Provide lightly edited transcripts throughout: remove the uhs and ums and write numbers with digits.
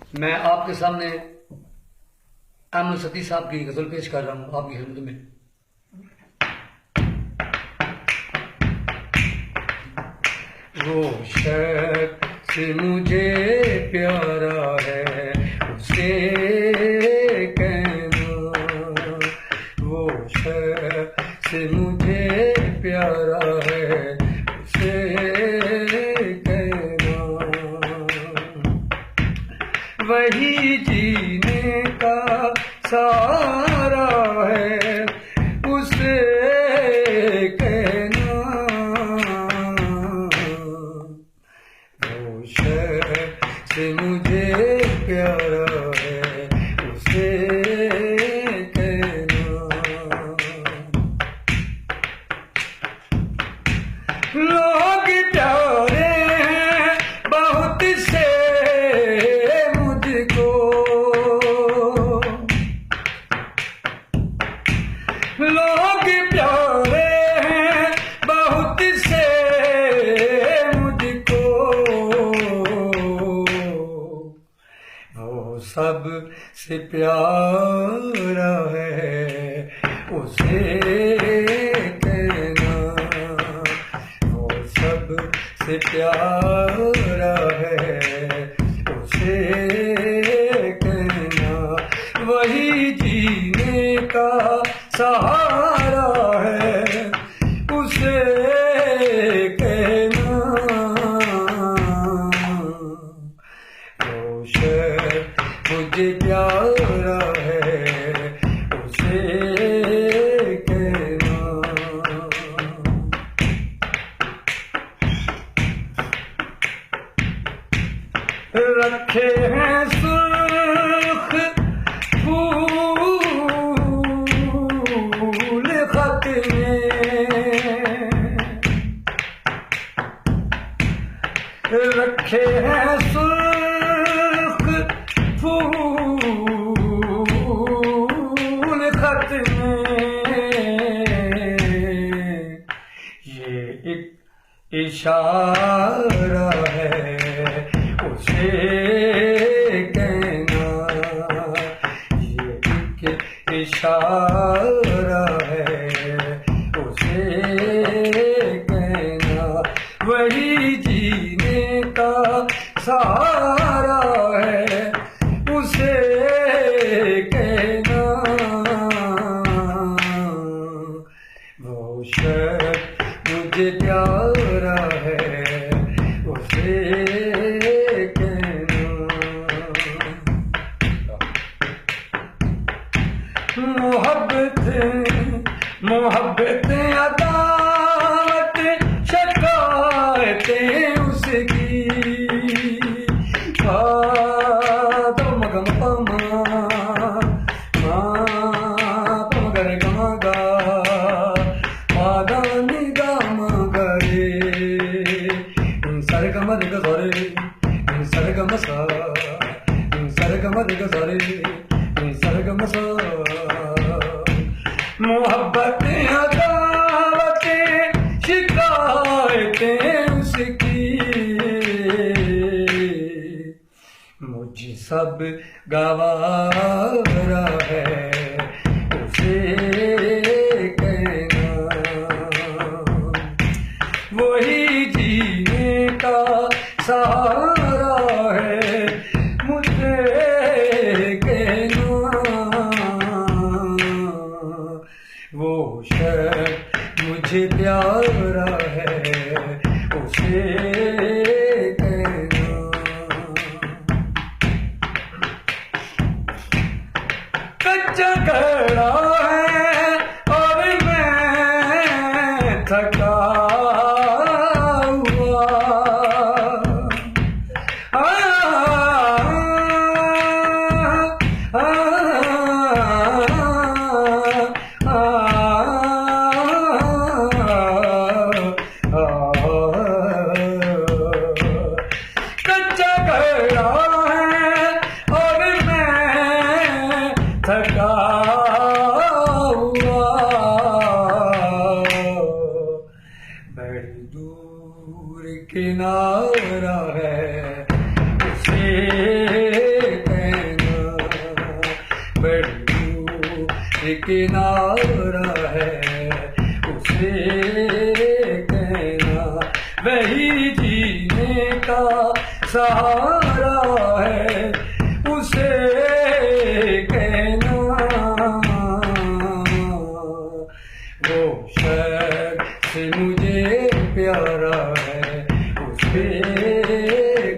मैं आपके सामने अहमद सती साहब की गजल पेश कर रहा हूँ आपकी खिदमत में। वो शख्स मुझे प्यारा है उसे कहना, वो शख्स मुझे प्यारा है उसे कहना, वही जीने का सहारा है उसे कहना, वो शख्स मुझे प्यारा है उसे कहना। लोग प्यारे हैं बहुत से मुझको, लोग प्यारे हैं बहुत से मुझको, वो सब से प्यारा है उसे कहना, वो सब से प्यारा है उसे कहना, वही जीने का सहारा है उसे कहना, वो शख्स मुझे प्यारा है उसे कहना। रखे हैं सुर्ख फूल खत में, रखे हैं सुर्ख फूल खत में, ये एक इशारा है उसे कहना, ये एक इशारा है उसे कहना, वही जीने का सहारा है उसे कहना, वो शख्स मुझे प्यारा है उसे कहना। मोहब्बतें अदावत शिकायतें उसकी, दम गम पमा पम गर गम गा मादा निगम गरे सरगम दिग सरे सरगम सा सरगम दिग सरे सरगम सा। मोहब्बतें अदावतें शिकायतें उसकी, मुझे सब गवारा है उसे कहना, वही जीने का सहारा है मुझे कहना, वो शख्स मुझे प्यारा है उसे कहना। कच्चा घड़ा है और मैं थका हुआ, कच्चा घड़ा है और मैं थका किनारा है उसे कहना, वही जीने का सहारा है उसे कहना। वो शख्स मुझे प्यारा है उसे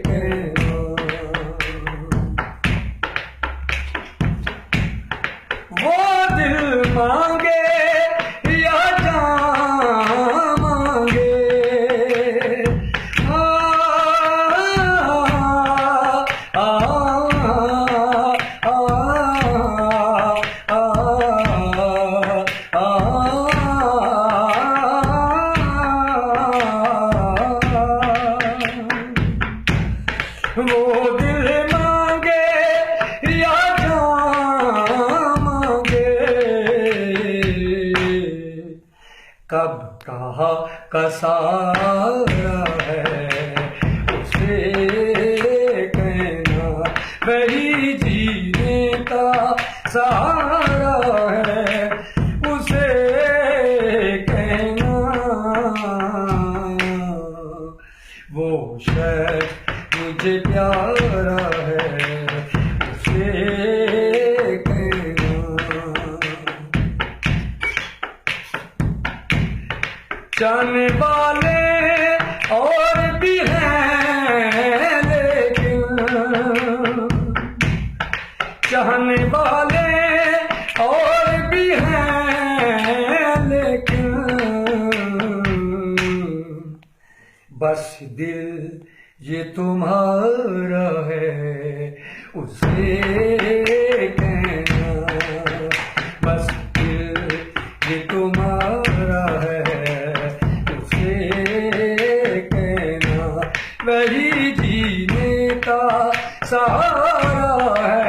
कहना। वो दिल मांगे या जान मांगे, आ, आ, आ, आ, आ, वो दिल मांगे या जान मांगे, कब कहा का सहारा है उसे कहना, वही जीने का सहारा है उसे कहना। वो शख्स मुझे प्यारा है उसे कहना। जाने वाले और भी हैं लेकिन, चाहने वाले और भी हैं लेकिन, बस दिल ये तुम्हारा है उसे कहना, बस दिल ये तुम्हारा है उसे कहना, वही जीने का सहारा है